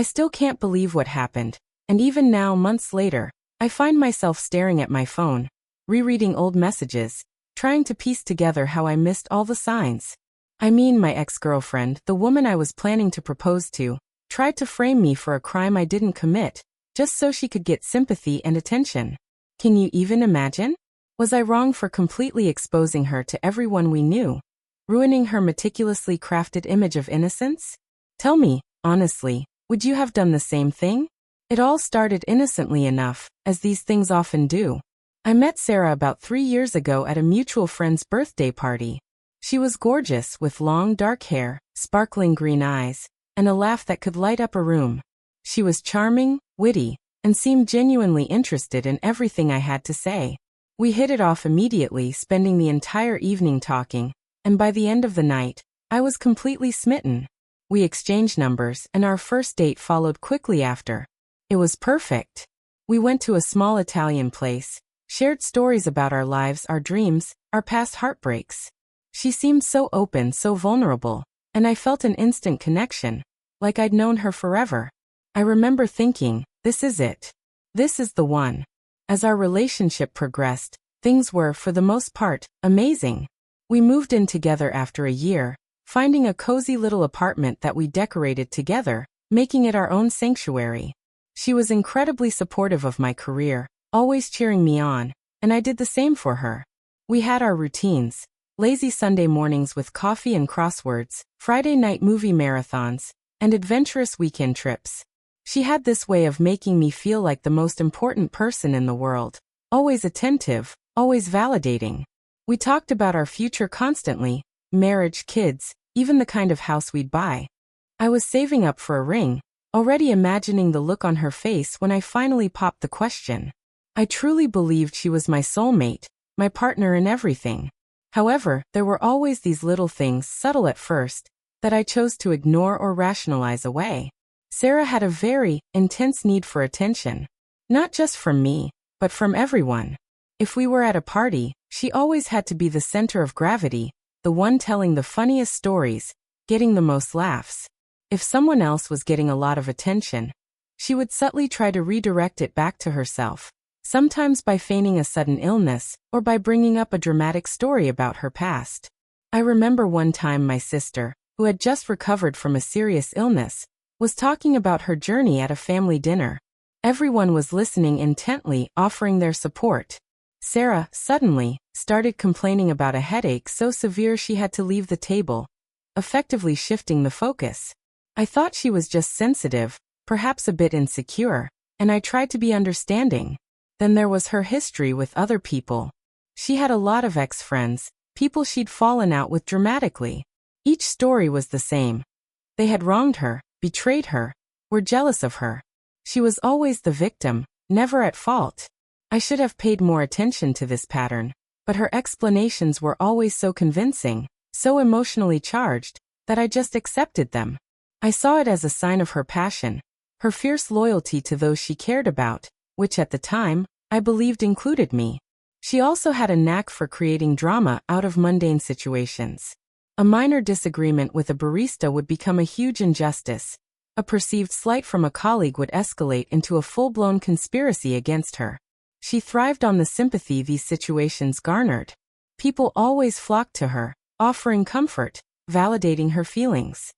I still can't believe what happened, and even now, months later, I find myself staring at my phone, rereading old messages, trying to piece together how I missed all the signs. I mean, my ex-girlfriend, the woman I was planning to propose to, tried to frame me for a crime I didn't commit, just so she could get sympathy and attention. Can you even imagine? Was I wrong for completely exposing her to everyone we knew, ruining her meticulously crafted image of innocence? Tell me, honestly, would you have done the same thing? It all started innocently enough, as these things often do. I met Sarah about 3 years ago at a mutual friend's birthday party. She was gorgeous with long dark hair, sparkling green eyes, and a laugh that could light up a room. She was charming, witty, and seemed genuinely interested in everything I had to say. We hit it off immediately, spending the entire evening talking, and by the end of the night, I was completely smitten. We exchanged numbers, and our first date followed quickly after. It was perfect. We went to a small Italian place, shared stories about our lives, our dreams, our past heartbreaks. She seemed so open, so vulnerable, and I felt an instant connection, like I'd known her forever. I remember thinking, this is it. This is the one. As our relationship progressed, things were, for the most part, amazing. We moved in together after a year, finding a cozy little apartment that we decorated together, making it our own sanctuary. She was incredibly supportive of my career, always cheering me on, and I did the same for her. We had our routines, lazy Sunday mornings with coffee and crosswords, Friday night movie marathons, and adventurous weekend trips. She had this way of making me feel like the most important person in the world, always attentive, always validating. We talked about our future constantly, marriage, kids, even the kind of house we'd buy. I was saving up for a ring, already imagining the look on her face when I finally popped the question. I truly believed she was my soulmate, my partner in everything. However, there were always these little things, subtle at first, that I chose to ignore or rationalize away. Sarah had a very intense need for attention, not just from me, but from everyone. If we were at a party, she always had to be the center of gravity, the one telling the funniest stories, getting the most laughs. If someone else was getting a lot of attention, she would subtly try to redirect it back to herself, sometimes by feigning a sudden illness or by bringing up a dramatic story about her past. I remember one time my sister, who had just recovered from a serious illness, was talking about her journey at a family dinner. Everyone was listening intently, offering their support. Sarah, suddenly, started complaining about a headache so severe she had to leave the table, effectively shifting the focus. I thought she was just sensitive, perhaps a bit insecure, and I tried to be understanding. Then there was her history with other people. She had a lot of ex-friends, people she'd fallen out with dramatically. Each story was the same. They had wronged her, betrayed her, were jealous of her. She was always the victim, never at fault. I should have paid more attention to this pattern, but her explanations were always so convincing, so emotionally charged, that I just accepted them. I saw it as a sign of her passion, her fierce loyalty to those she cared about, which at the time, I believed included me. She also had a knack for creating drama out of mundane situations. A minor disagreement with a barista would become a huge injustice. A perceived slight from a colleague would escalate into a full-blown conspiracy against her. She thrived on the sympathy these situations garnered. People always flocked to her, offering comfort, validating her feelings.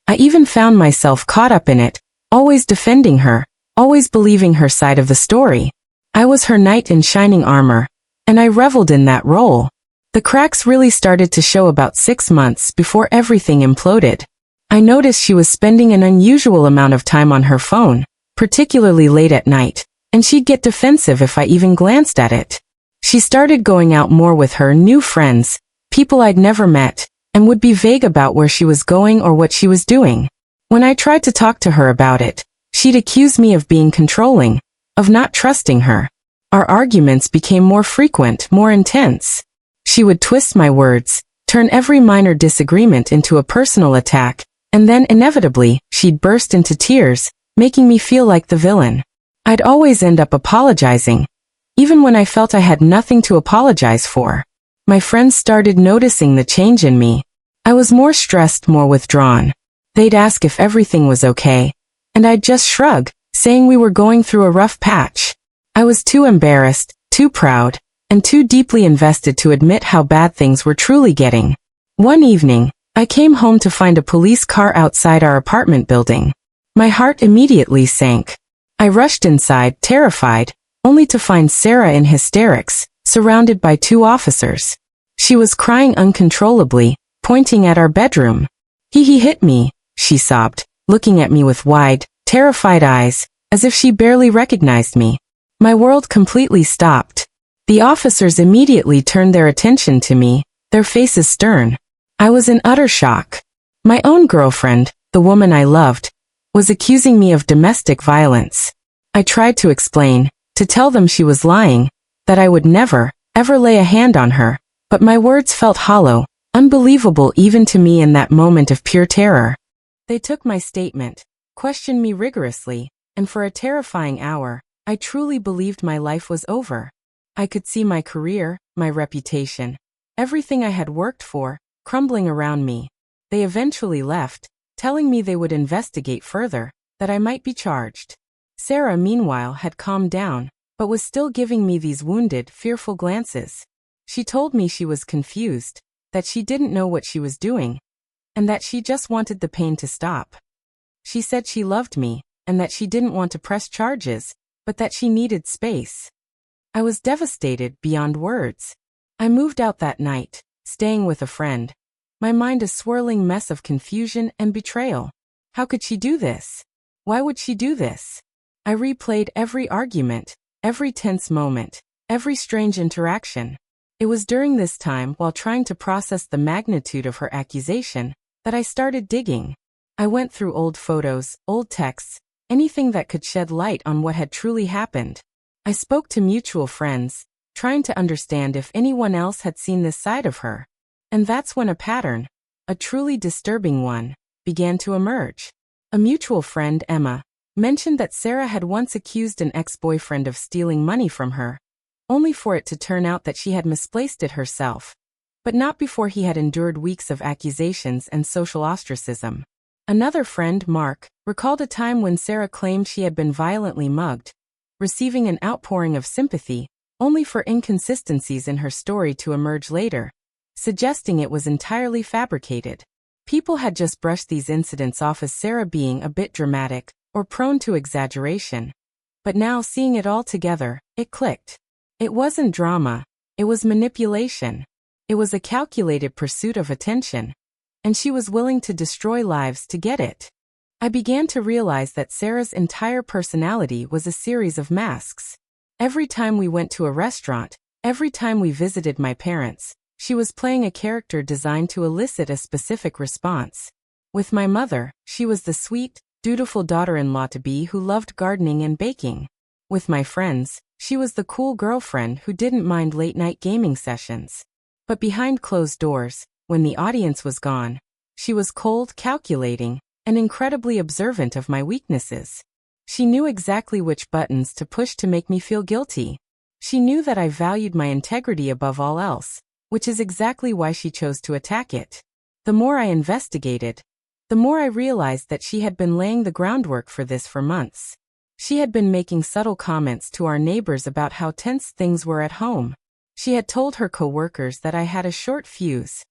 I even found myself caught up in it, always defending her, always believing her side of the story. I was her knight in shining armor, and I reveled in that role. The cracks really started to show about 6 months before everything imploded. I noticed she was spending an unusual amount of time on her phone, particularly late at night, and she'd get defensive if I even glanced at it. She started going out more with her new friends, people I'd never met, and would be vague about where she was going or what she was doing. When I tried to talk to her about it, she'd accuse me of being controlling, of not trusting her. Our arguments became more frequent, more intense. She would twist my words, turn every minor disagreement into a personal attack, and then inevitably, she'd burst into tears, making me feel like the villain. I'd always end up apologizing, even when I felt I had nothing to apologize for. My friends started noticing the change in me. I was more stressed, more withdrawn. They'd ask if everything was okay, and I'd just shrug, saying we were going through a rough patch. I was too embarrassed, too proud, and too deeply invested to admit how bad things were truly getting. One evening, I came home to find a police car outside our apartment building. My heart immediately sank. I rushed inside, terrified, only to find Sarah in hysterics, surrounded by 2 officers. She was crying uncontrollably, pointing at our bedroom. He hit me," she sobbed, looking at me with wide, terrified eyes, as if she barely recognized me. My world completely stopped. The officers immediately turned their attention to me, their faces stern. I was in utter shock. My own girlfriend, the woman I loved, was accusing me of domestic violence. I tried to explain, to tell them she was lying, that I would never, ever lay a hand on her, but my words felt hollow, unbelievable even to me in that moment of pure terror. They took my statement, questioned me rigorously, and for a terrifying hour, I truly believed my life was over. I could see my career, my reputation, everything I had worked for, crumbling around me. They eventually left, telling me they would investigate further, that I might be charged. Sarah, meanwhile, had calmed down, but was still giving me these wounded, fearful glances. She told me she was confused, that she didn't know what she was doing, and that she just wanted the pain to stop. She said she loved me, and that she didn't want to press charges, but that she needed space. I was devastated beyond words. I moved out that night, staying with a friend. My mind a swirling mess of confusion and betrayal. How could she do this? Why would she do this? I replayed every argument, every tense moment, every strange interaction. It was during this time, while trying to process the magnitude of her accusation, that I started digging. I went through old photos, old texts, anything that could shed light on what had truly happened. I spoke to mutual friends, trying to understand if anyone else had seen this side of her. And that's when a pattern, a truly disturbing one, began to emerge. A mutual friend, Emma, mentioned that Sarah had once accused an ex-boyfriend of stealing money from her, only for it to turn out that she had misplaced it herself, but not before he had endured weeks of accusations and social ostracism. Another friend, Mark, recalled a time when Sarah claimed she had been violently mugged, receiving an outpouring of sympathy, only for inconsistencies in her story to emerge later, suggesting it was entirely fabricated. People had just brushed these incidents off as Sarah being a bit dramatic, or prone to exaggeration. But now, seeing it all together, it clicked. It wasn't drama, it was manipulation. It was a calculated pursuit of attention, and she was willing to destroy lives to get it. I began to realize that Sarah's entire personality was a series of masks. Every time we went to a restaurant, every time we visited my parents, she was playing a character designed to elicit a specific response. With my mother, she was the sweet, dutiful daughter-in-law-to-be who loved gardening and baking. With my friends, she was the cool girlfriend who didn't mind late-night gaming sessions. But behind closed doors, when the audience was gone, she was cold, calculating, and incredibly observant of my weaknesses. She knew exactly which buttons to push to make me feel guilty. She knew that I valued my integrity above all else, which is exactly why she chose to attack it. The more I investigated, the more I realized that she had been laying the groundwork for this for months. She had been making subtle comments to our neighbors about how tense things were at home. She had told her co-workers that I had a short fuse.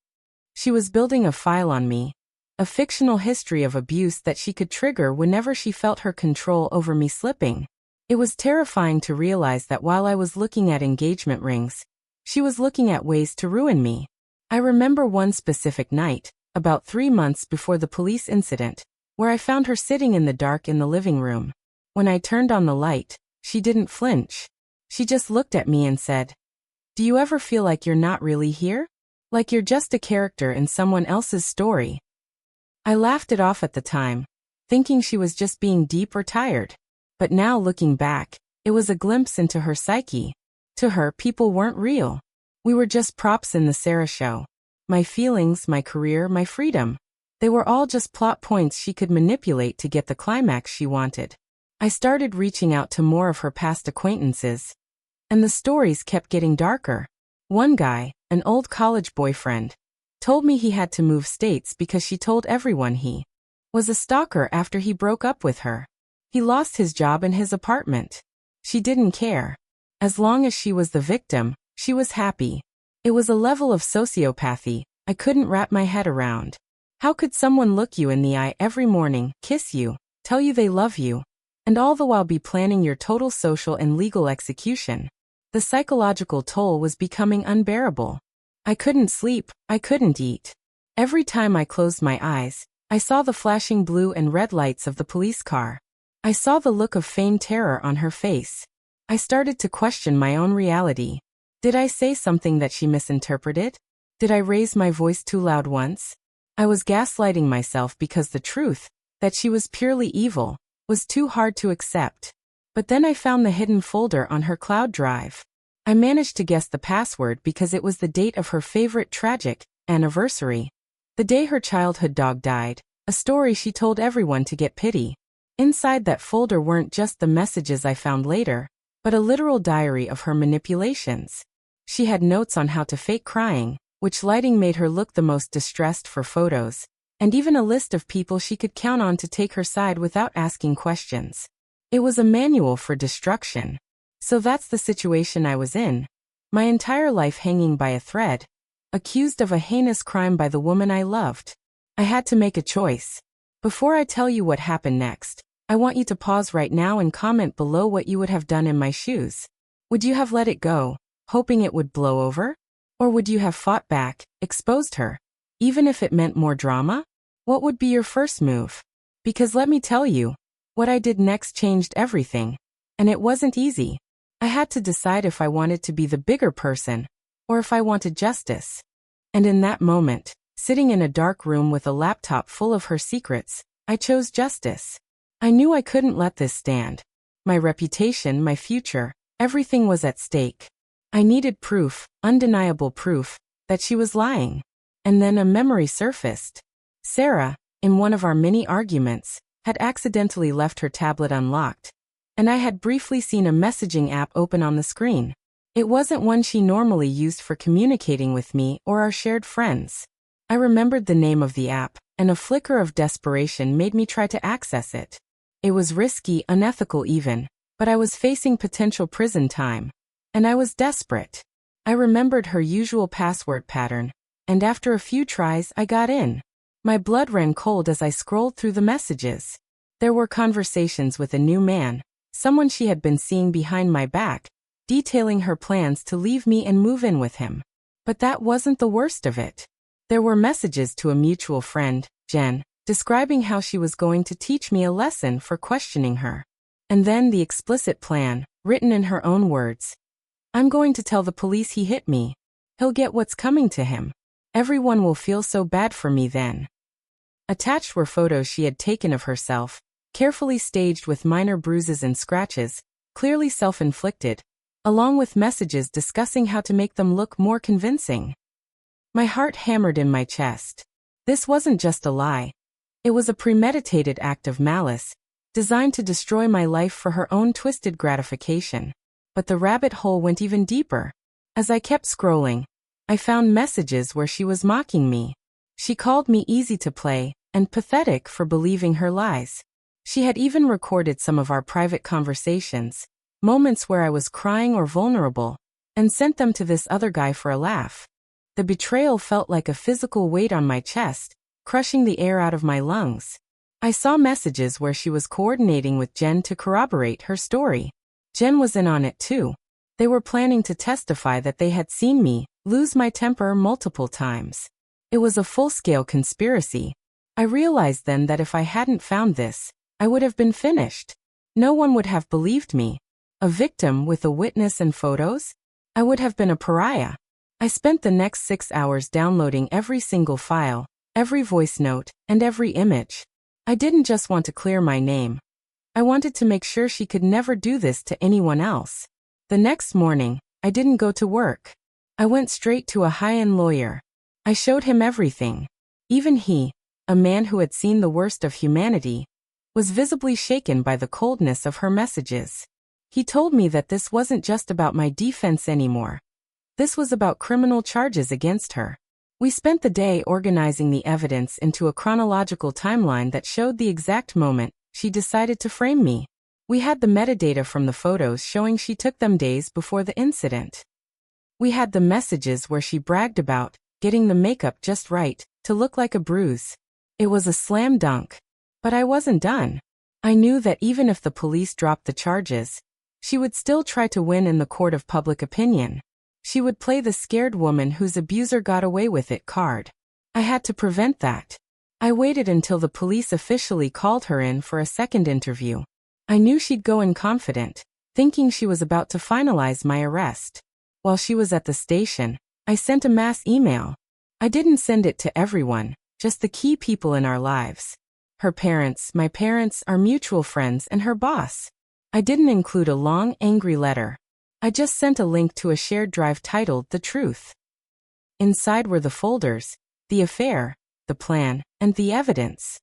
She was building a file on me, a fictional history of abuse that she could trigger whenever she felt her control over me slipping. It was terrifying to realize that while I was looking at engagement rings, she was looking at ways to ruin me. I remember one specific night, about 3 months before the police incident, where I found her sitting in the dark in the living room. When I turned on the light, she didn't flinch. She just looked at me and said, "Do you ever feel like you're not really here? Like you're just a character in someone else's story?" I laughed it off at the time, thinking she was just being deep or tired. But now looking back, it was a glimpse into her psyche. To her, people weren't real. We were just props in the Sarah show. My feelings, my career, my freedom. They were all just plot points she could manipulate to get the climax she wanted. I started reaching out to more of her past acquaintances, and the stories kept getting darker. One guy, an old college boyfriend, told me he had to move states because she told everyone he was a stalker after he broke up with her. He lost his job and his apartment. She didn't care. As long as she was the victim, she was happy. It was a level of sociopathy I couldn't wrap my head around. How could someone look you in the eye every morning, kiss you, tell you they love you, and all the while be planning your total social and legal execution? The psychological toll was becoming unbearable. I couldn't sleep, I couldn't eat. Every time I closed my eyes, I saw the flashing blue and red lights of the police car. I saw the look of feigned terror on her face. I started to question my own reality. Did I say something that she misinterpreted? Did I raise my voice too loud once? I was gaslighting myself because the truth, that she was purely evil, was too hard to accept. But then I found the hidden folder on her cloud drive. I managed to guess the password because it was the date of her favorite tragic anniversary. The day her childhood dog died, a story she told everyone to get pity. Inside that folder weren't just the messages I found later, but a literal diary of her manipulations. She had notes on how to fake crying, which lighting made her look the most distressed for photos, and even a list of people she could count on to take her side without asking questions. It was a manual for destruction. So that's the situation I was in. My entire life hanging by a thread, accused of a heinous crime by the woman I loved. I had to make a choice. Before I tell you what happened next, I want you to pause right now and comment below what you would have done in my shoes. Would you have let it go, hoping it would blow over? Or would you have fought back, exposed her? Even if it meant more drama? What would be your first move? Because let me tell you, what I did next changed everything. And it wasn't easy. I had to decide if I wanted to be the bigger person, or if I wanted justice. And in that moment, sitting in a dark room with a laptop full of her secrets, I chose justice. I knew I couldn't let this stand. My reputation, my future, everything was at stake. I needed proof, undeniable proof, that she was lying. And then a memory surfaced. Sarah, in one of our many arguments, had accidentally left her tablet unlocked, and I had briefly seen a messaging app open on the screen. It wasn't one she normally used for communicating with me or our shared friends. I remembered the name of the app, and a flicker of desperation made me try to access it. It was risky, unethical even, but I was facing potential prison time. And I was desperate. I remembered her usual password pattern, and after a few tries I got in. My blood ran cold as I scrolled through the messages. There were conversations with a new man, someone she had been seeing behind my back, detailing her plans to leave me and move in with him. But that wasn't the worst of it. There were messages to a mutual friend, Jen, describing how she was going to teach me a lesson for questioning her. And then the explicit plan, written in her own words. I'm going to tell the police he hit me. He'll get what's coming to him. Everyone will feel so bad for me then. Attached were photos she had taken of herself, carefully staged with minor bruises and scratches, clearly self-inflicted, along with messages discussing how to make them look more convincing. My heart hammered in my chest. This wasn't just a lie. It was a premeditated act of malice, designed to destroy my life for her own twisted gratification. But the rabbit hole went even deeper. As I kept scrolling, I found messages where she was mocking me. She called me easy to play and pathetic for believing her lies. She had even recorded some of our private conversations, moments where I was crying or vulnerable, and sent them to this other guy for a laugh. The betrayal felt like a physical weight on my chest, crushing the air out of my lungs. I saw messages where she was coordinating with Jen to corroborate her story. Jen was in on it too. They were planning to testify that they had seen me lose my temper multiple times. It was a full-scale conspiracy. I realized then that if I hadn't found this, I would have been finished. No one would have believed me. A victim with a witness and photos? I would have been a pariah. I spent the next 6 hours downloading every single file, every voice note, and every image. I didn't just want to clear my name. I wanted to make sure she could never do this to anyone else. The next morning, I didn't go to work. I went straight to a high-end lawyer. I showed him everything. Even he, a man who had seen the worst of humanity, was visibly shaken by the coldness of her messages. He told me that this wasn't just about my defense anymore. This was about criminal charges against her. We spent the day organizing the evidence into a chronological timeline that showed the exact moment she decided to frame me. We had the metadata from the photos showing she took them days before the incident. We had the messages where she bragged about getting the makeup just right to look like a bruise. It was a slam dunk. But I wasn't done. I knew that even if the police dropped the charges, she would still try to win in the court of public opinion. She would play the scared woman whose abuser got away with it card. I had to prevent that. I waited until the police officially called her in for a second interview. I knew she'd go in confident, thinking she was about to finalize my arrest. While she was at the station, I sent a mass email. I didn't send it to everyone, just the key people in our lives. Her parents, my parents, our mutual friends, and her boss. I didn't include a long, angry letter. I just sent a link to a shared drive titled The Truth. Inside were the folders, the affair, the plan, and the evidence.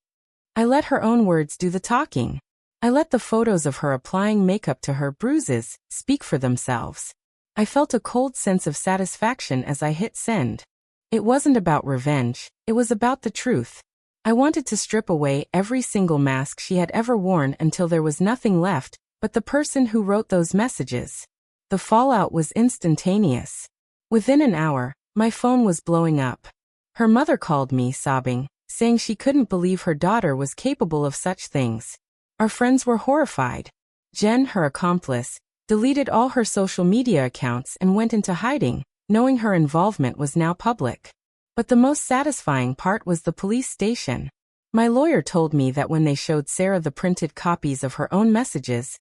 I let her own words do the talking. I let the photos of her applying makeup to her bruises speak for themselves. I felt a cold sense of satisfaction as I hit send. It wasn't about revenge, it was about the truth. I wanted to strip away every single mask she had ever worn until there was nothing left but the person who wrote those messages. The fallout was instantaneous. Within an hour, my phone was blowing up. Her mother called me, sobbing, saying she couldn't believe her daughter was capable of such things. Our friends were horrified. Jen, her accomplice, deleted all her social media accounts and went into hiding, knowing her involvement was now public. But the most satisfying part was the police station. My lawyer told me that when they showed Sarah the printed copies of her own messages,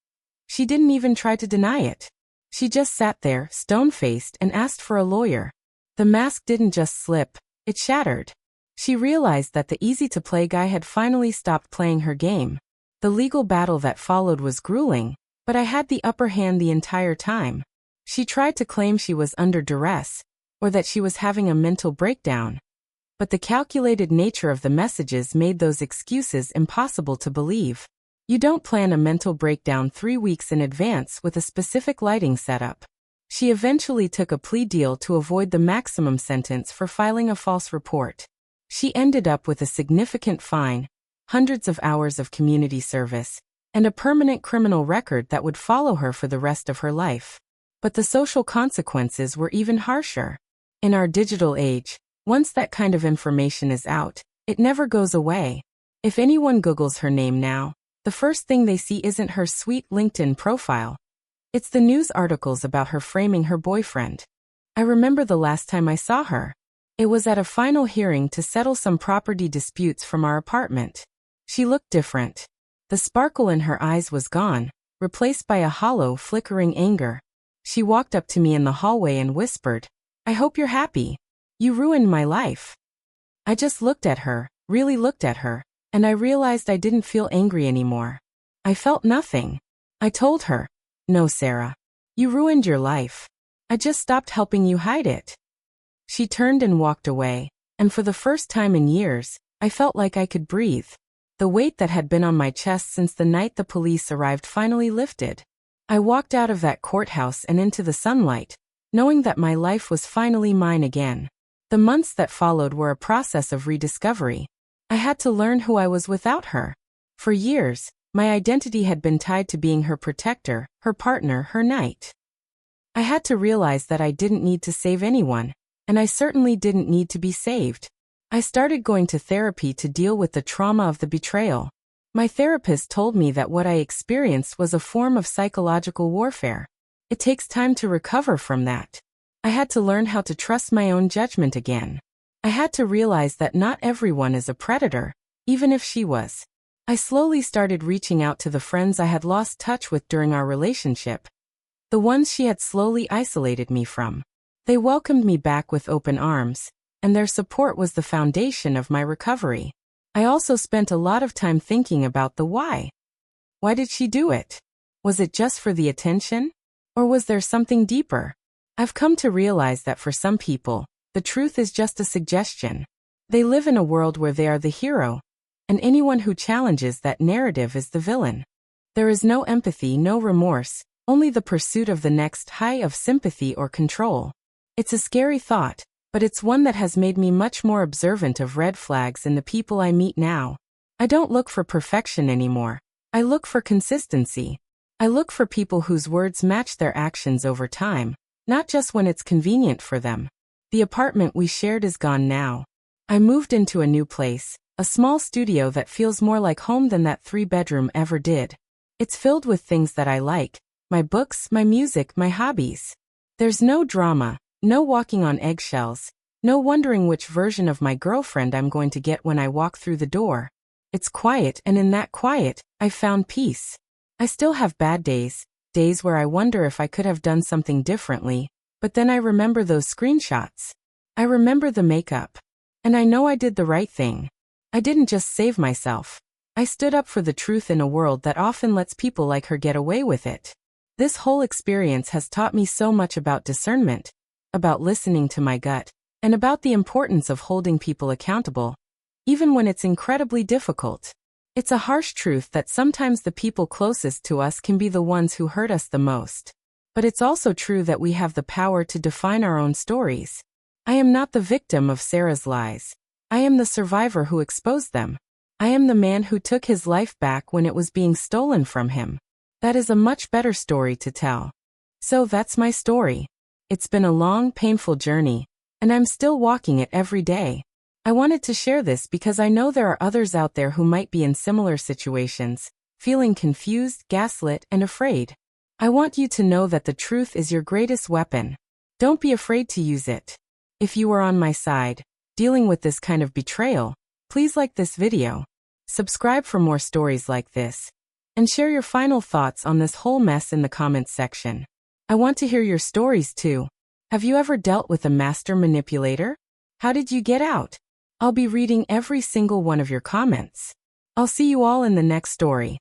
she didn't even try to deny it. She just sat there, stone-faced, and asked for a lawyer. The mask didn't just slip, it shattered. She realized that the easy-to-play guy had finally stopped playing her game. The legal battle that followed was grueling, but I had the upper hand the entire time. She tried to claim she was under duress, or that she was having a mental breakdown. But the calculated nature of the messages made those excuses impossible to believe. You don't plan a mental breakdown 3 weeks in advance with a specific lighting setup. She eventually took a plea deal to avoid the maximum sentence for filing a false report. She ended up with a significant fine, hundreds of hours of community service, and a permanent criminal record that would follow her for the rest of her life. But the social consequences were even harsher. In our digital age, once that kind of information is out, it never goes away. If anyone Googles her name now, the first thing they see isn't her sweet LinkedIn profile. It's the news articles about her framing her boyfriend. I remember the last time I saw her. It was at a final hearing to settle some property disputes from our apartment. She looked different. The sparkle in her eyes was gone, replaced by a hollow, flickering anger. She walked up to me in the hallway and whispered, "I hope you're happy. You ruined my life." I just looked at her, really looked at her, and I realized I didn't feel angry anymore. I felt nothing. I told her, "No, Sarah. You ruined your life. I just stopped helping you hide it." She turned and walked away, and for the first time in years, I felt like I could breathe. The weight that had been on my chest since the night the police arrived finally lifted. I walked out of that courthouse and into the sunlight, knowing that my life was finally mine again. The months that followed were a process of rediscovery. I had to learn who I was without her. For years, my identity had been tied to being her protector, her partner, her knight. I had to realize that I didn't need to save anyone, and I certainly didn't need to be saved. I started going to therapy to deal with the trauma of the betrayal. My therapist told me that what I experienced was a form of psychological warfare. It takes time to recover from that. I had to learn how to trust my own judgment again. I had to realize that not everyone is a predator, even if she was. I slowly started reaching out to the friends I had lost touch with during our relationship, the ones she had slowly isolated me from. They welcomed me back with open arms, and their support was the foundation of my recovery. I also spent a lot of time thinking about the why. Why did she do it? Was it just for the attention? Or was there something deeper? I've come to realize that for some people, the truth is just a suggestion. They live in a world where they are the hero, and anyone who challenges that narrative is the villain. There is no empathy, no remorse, only the pursuit of the next high of sympathy or control. It's a scary thought, but it's one that has made me much more observant of red flags in the people I meet now. I don't look for perfection anymore. I look for consistency. I look for people whose words match their actions over time, not just when it's convenient for them. The apartment we shared is gone now. I moved into a new place, a small studio that feels more like home than that 3-bedroom ever did. It's filled with things that I like, my books, my music, my hobbies. There's no drama, no walking on eggshells, no wondering which version of my girlfriend I'm going to get when I walk through the door. It's quiet, and in that quiet, I found peace. I still have bad days, days where I wonder if I could have done something differently, but then I remember those screenshots. I remember the makeup. And I know I did the right thing. I didn't just save myself. I stood up for the truth in a world that often lets people like her get away with it. This whole experience has taught me so much about discernment, about listening to my gut, and about the importance of holding people accountable, even when it's incredibly difficult. It's a harsh truth that sometimes the people closest to us can be the ones who hurt us the most. But it's also true that we have the power to define our own stories. I am not the victim of Sarah's lies. I am the survivor who exposed them. I am the man who took his life back when it was being stolen from him. That is a much better story to tell. So that's my story. It's been a long, painful journey, and I'm still walking it every day. I wanted to share this because I know there are others out there who might be in similar situations, feeling confused, gaslit, and afraid. I want you to know that the truth is your greatest weapon. Don't be afraid to use it. If you are on my side, dealing with this kind of betrayal, please like this video, subscribe for more stories like this, and share your final thoughts on this whole mess in the comments section. I want to hear your stories too. Have you ever dealt with a master manipulator? How did you get out? I'll be reading every single one of your comments. I'll see you all in the next story.